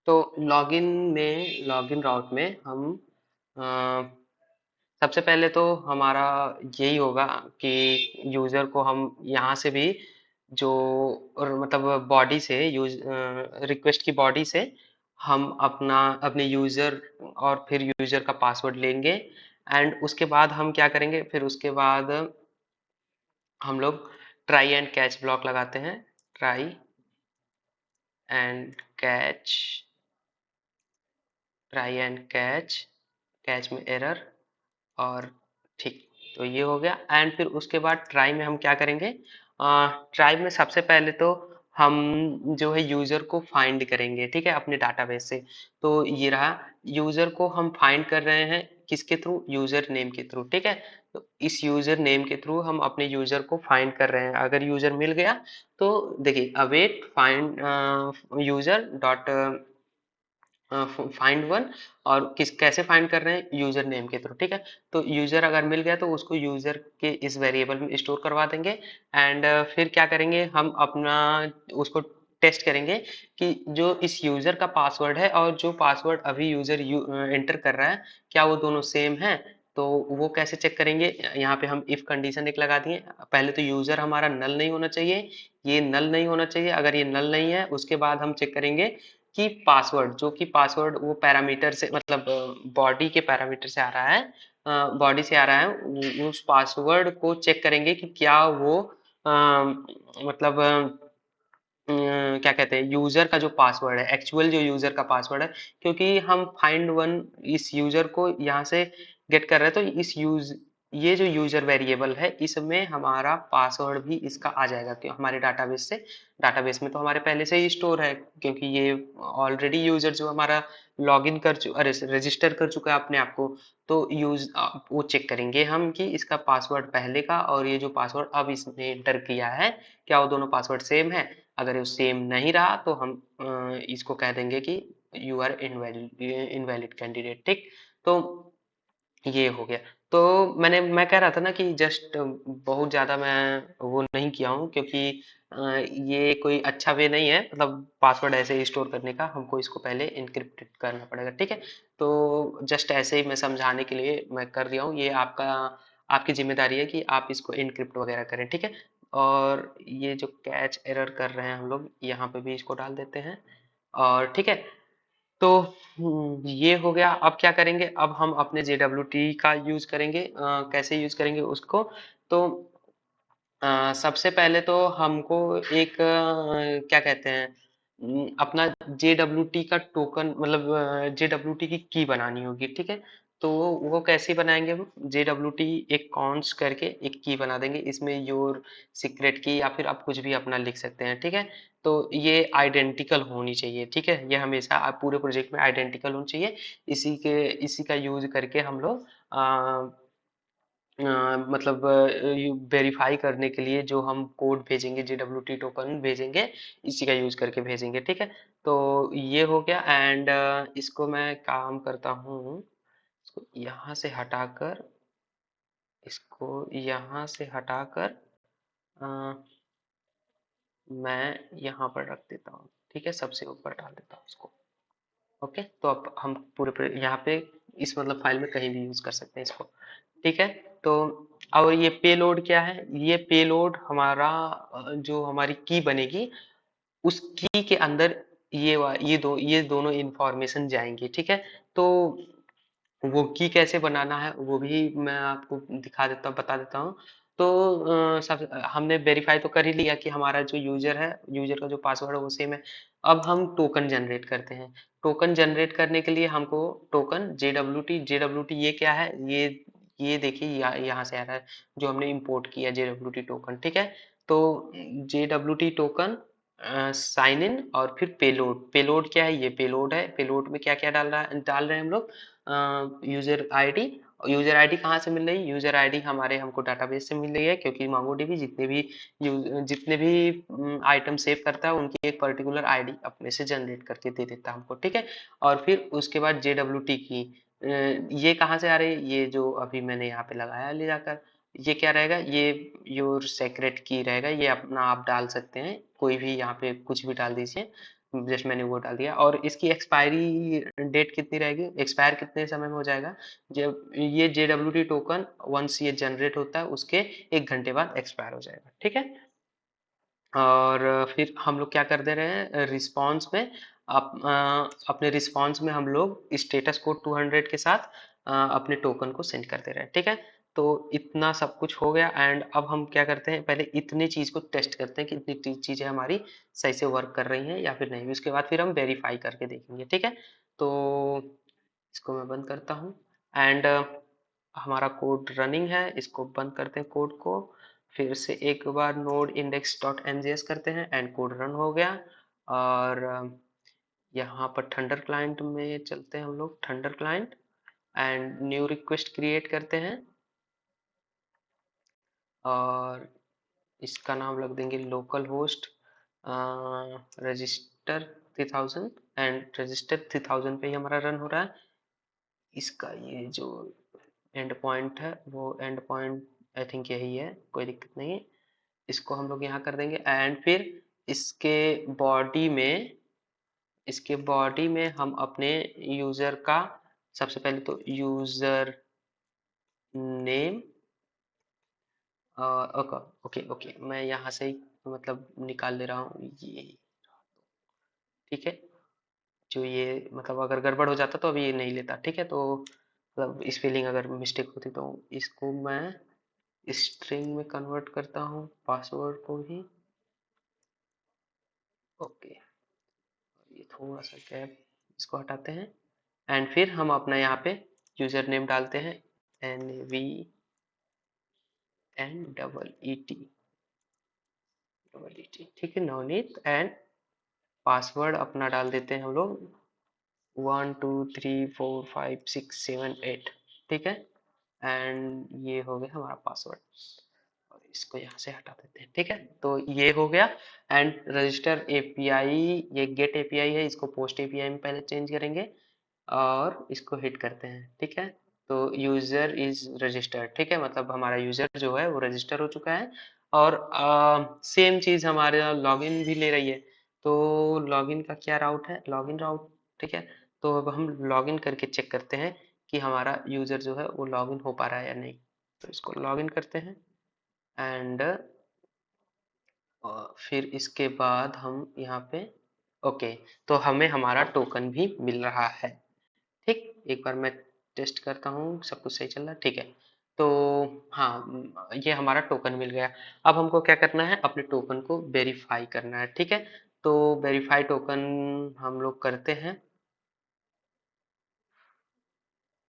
तो लॉगिन राउट में हम अ, सबसे पहले तो हमारा यही होगा कि यूजर को हम यहाँ से भी जो और मतलब बॉडी से रिक्वेस्ट की बॉडी से हम अपने यूजर और फिर यूजर का पासवर्ड लेंगे। एंड उसके बाद हम क्या करेंगे, फिर उसके बाद हम लोग ट्राई एंड कैच ब्लॉक लगाते हैं। Try and catch, try and catch, catch में एरर, और ठीक। तो ये हो गया। एंड फिर उसके बाद ट्राई में हम क्या करेंगे, ट्राई में सबसे पहले तो हम जो है यूजर को फाइंड करेंगे, ठीक है, अपने डाटाबेस से। तो ये रहा, यूजर को हम फाइंड कर रहे हैं किसके थ्रू, यूजर नेम के थ्रू, ठीक है। तो इस यूजर नेम के थ्रू हम अपने यूजर को फाइंड कर रहे हैं। अगर यूजर मिल गया तो देखिए await find user dot find one, और कैसे फाइंड कर रहे हैं, यूजर नेम के थ्रू, ठीक है। तो यूजर अगर मिल गया तो उसको यूजर के इस वेरिएबल में स्टोर करवा देंगे। एंड फिर क्या करेंगे, हम अपना उसको टेस्ट करेंगे कि जो इस यूजर का पासवर्ड है और जो पासवर्ड अभी यूजर एंटर कर रहा है, क्या वो दोनों सेम है। तो वो कैसे चेक करेंगे, यहाँ पे हम इफ कंडीशन एक लगा दिए। पहले तो यूजर हमारा नल नहीं होना चाहिए, ये नल नहीं होना चाहिए। अगर ये नल नहीं है, उसके बाद हम चेक करेंगे कि पासवर्ड, जो कि पासवर्ड वो पैरामीटर से मतलब बॉडी के पैरामीटर से आ रहा है, बॉडी से आ रहा है, उस पासवर्ड को चेक करेंगे कि क्या वो मतलब क्या कहते हैं, यूजर का जो पासवर्ड है, एक्चुअल जो यूजर का पासवर्ड है। क्योंकि हम फाइंड वन इस यूजर को यहाँ से गेट कर रहे हैं, तो ये जो यूजर वेरिएबल है, इसमें हमारा पासवर्ड भी इसका आ जाएगा, क्यों हमारे डाटाबेस से, डाटाबेस में तो हमारे पहले से ही स्टोर है, क्योंकि ये ऑलरेडी यूजर जो हमारा लॉगिन कर चुका, अरे रजिस्टर कर चुका है अपने आप को। तो वो चेक करेंगे हम कि इसका पासवर्ड पहले का और ये जो पासवर्ड अब इसने एंटर किया है, क्या वो दोनों पासवर्ड सेम है। अगर वो सेम नहीं रहा तो हम इसको कह देंगे कि you are invalid, invalid candidate, ठीक। तो ये हो गया। तो मैं कह रहा था ना कि जस्ट बहुत ज़्यादा मैं वो नहीं किया हूँ, क्योंकि ये कोई अच्छा वे नहीं है, मतलब पासवर्ड ऐसे ही स्टोर करने का, हमको इसको पहले इनक्रिप्टेड करना पड़ेगा, ठीक है। तो जस्ट ऐसे ही मैं समझाने के लिए मैं कर दिया हूँ। ये आपकी जिम्मेदारी है कि आप इसको इनक्रिप्ट वगैरह करें, ठीक है। और ये जो कैच एरर कर रहे हैं हम लोग, यहाँ पे भी इसको डाल देते हैं, और ठीक है। तो ये हो गया। अब क्या करेंगे, अब हम अपने JWT का यूज करेंगे। कैसे यूज करेंगे उसको, तो सबसे पहले तो हमको एक क्या कहते हैं, अपना JWT का टोकन, मतलब JWT की बनानी होगी, ठीक है। तो वो कैसे बनाएंगे हम, JWT एक कॉन्स करके एक की बना देंगे, इसमें योर सीक्रेट की या फिर आप कुछ भी अपना लिख सकते हैं, ठीक है। तो ये आइडेंटिकल होनी चाहिए, ठीक है, ये हमेशा आप पूरे प्रोजेक्ट में आइडेंटिकल होनी चाहिए। इसी का यूज करके हम लोग मतलब वेरीफाई करने के लिए जो हम कोड भेजेंगे, JWT टोकन भेजेंगे, इसी का यूज करके भेजेंगे, ठीक है। तो ये हो गया। एंड इसको मैं काम करता हूँ, इसको यहाँ से हटाकर, इसको यहाँ से हटाकर अ, मैं यहाँ पर रख देता हूँ, ठीक है, सबसे ऊपर डाल देता हूँ उसको। ओके, तो अब हम यहाँ पे इस मतलब फाइल में कहीं भी यूज कर सकते हैं इसको, ठीक है। तो और ये पेलोड क्या है, ये पेलोड हमारा जो हमारी की बनेगी, उस की के अंदर ये दोनों इंफॉर्मेशन जाएंगी, ठीक है। तो वो की कैसे बनाना है वो भी मैं आपको दिखा देता हूँ, बता देता हूँ। तो सब हमने वेरीफाई तो कर ही लिया कि हमारा जो यूजर है, यूजर का जो पासवर्ड है वो सेम है। अब हम टोकन जनरेट करते हैं। टोकन जनरेट करने के लिए हमको टोकन JWT ये क्या है, ये देखिए यहाँ से आ रहा है, जो हमने इंपोर्ट किया JWT टोकन, ठीक है। तो JWT टोकन साइन इन और फिर पेलोड क्या है, ये पेलोड है। पेलोड में क्या क्या डाल रहे हैं हम लोग, यूजर आईडी। यूजर आईडी कहाँ से मिल रही है, यूजर आईडी हमारे हमको डाटाबेस से मिल रही है, क्योंकि MongoDB जितने भी आइटम सेव करता है उनकी एक पर्टिकुलर आईडी अपने से जनरेट करके दे देता है हमको, ठीक है। और फिर उसके बाद JWT की ये कहाँ से आ रही है, ये जो अभी मैंने यहाँ पे लगाया ले जाकर, ये क्या रहेगा, ये योर सेक्रेट की रहेगा, ये अपना आप डाल सकते हैं, कोई भी यहाँ पे कुछ भी डाल दीजिए। जस्ट मैंने वो डाल दिया। और इसकी एक्सपायरी डेट कितनी रहेगी, एक्सपायर कितने समय में हो जाएगा, जब ये JWT टोकन वंस ये जनरेट होता है उसके 1 घंटे बाद एक्सपायर हो जाएगा, ठीक है। और फिर हम लोग क्या कर दे रहे हैं रिस्पॉन्स में, अपने रिस्पॉन्स में हम लोग स्टेटस कोड 200 के साथ अपने टोकन को सेंड कर दे रहे हैं, ठीक है। तो इतना सब कुछ हो गया, एंड अब हम क्या करते हैं, पहले इतनी चीज को टेस्ट करते हैं कि इतनी चीजें हमारी सही से वर्क कर रही हैं या फिर नहीं, उसके बाद फिर हम वेरीफाई करके देखेंगे, ठीक है। तो इसको मैं बंद करता हूँ, एंड हमारा कोड रनिंग है, इसको बंद करते हैं कोड को, फिर से एक बार node index.njs करते हैं एंड कोड रन हो गया। और यहाँ पर थंडर क्लाइंट में चलते हैं हम लोग, thunder client, and new request create करते हैं, और इसका नाम रख देंगे local host register 3000, and register 3000 पे ही हमारा रन हो रहा है। इसका ये जो एंड पॉइंट है वो एंड पॉइंट आई थिंक यही है, कोई दिक्कत नहीं है। इसको हम लोग यहाँ कर देंगे, एंड फिर इसके बॉडी में इसके बॉडी में हम अपने यूजर का सबसे पहले तो user name, okay okay okay, मैं यहाँ से ही मतलब निकाल ले रहा हूँ ये, ठीक है। जो ये मतलब अगर गड़बड़ हो जाता तो अभी ये नहीं लेता, ठीक है। तो मतलब स्पेलिंग अगर मिस्टेक होती तो इसको मैं स्ट्रिंग में कन्वर्ट करता हूँ, पासवर्ड को ही, ओके। ये थोड़ा सा गैप, इसको हटाते हैं, एंड फिर हम अपना यहाँ पे यूजर नेम डालते हैं, NVNEET, ठीक है, नवनीत। एंड पासवर्ड अपना डाल देते हैं हम लोग 12345678, ठीक है। एंड ये हो गया हमारा पासवर्ड, और इसको यहाँ से हटा देते हैं, ठीक है। तो ये हो गया। एंड रजिस्टर एपीआई, ये गेट एपीआई है, इसको पोस्ट एपीआई में पहले चेंज करेंगे और इसको हिट करते हैं, ठीक है। तो यूजर इज रजिस्टर्ड, ठीक है, मतलब हमारा यूजर जो है वो रजिस्टर हो चुका है। और सेम चीज हमारे लॉगिन भी ले रही है। तो लॉगिन का क्या राउट है, लॉगिन राउट, ठीक है। तो अब हम लॉगिन करके चेक करते हैं कि हमारा यूजर जो है वो लॉगिन हो पा रहा है या नहीं। तो इसको लॉगिन करते हैं, एंड फिर इसके बाद हम यहाँ पे, ओके, तो हमें हमारा टोकन भी मिल रहा है, ठीक। एक बार मैं टेस्ट करता हूँ सब कुछ सही चल रहा है, ठीक है। तो हाँ, ये हमारा टोकन मिल गया। अब हमको क्या करना है, अपने टोकन को वेरीफाई करना है, ठीक है। तो वेरीफाई टोकन हम लोग करते हैं,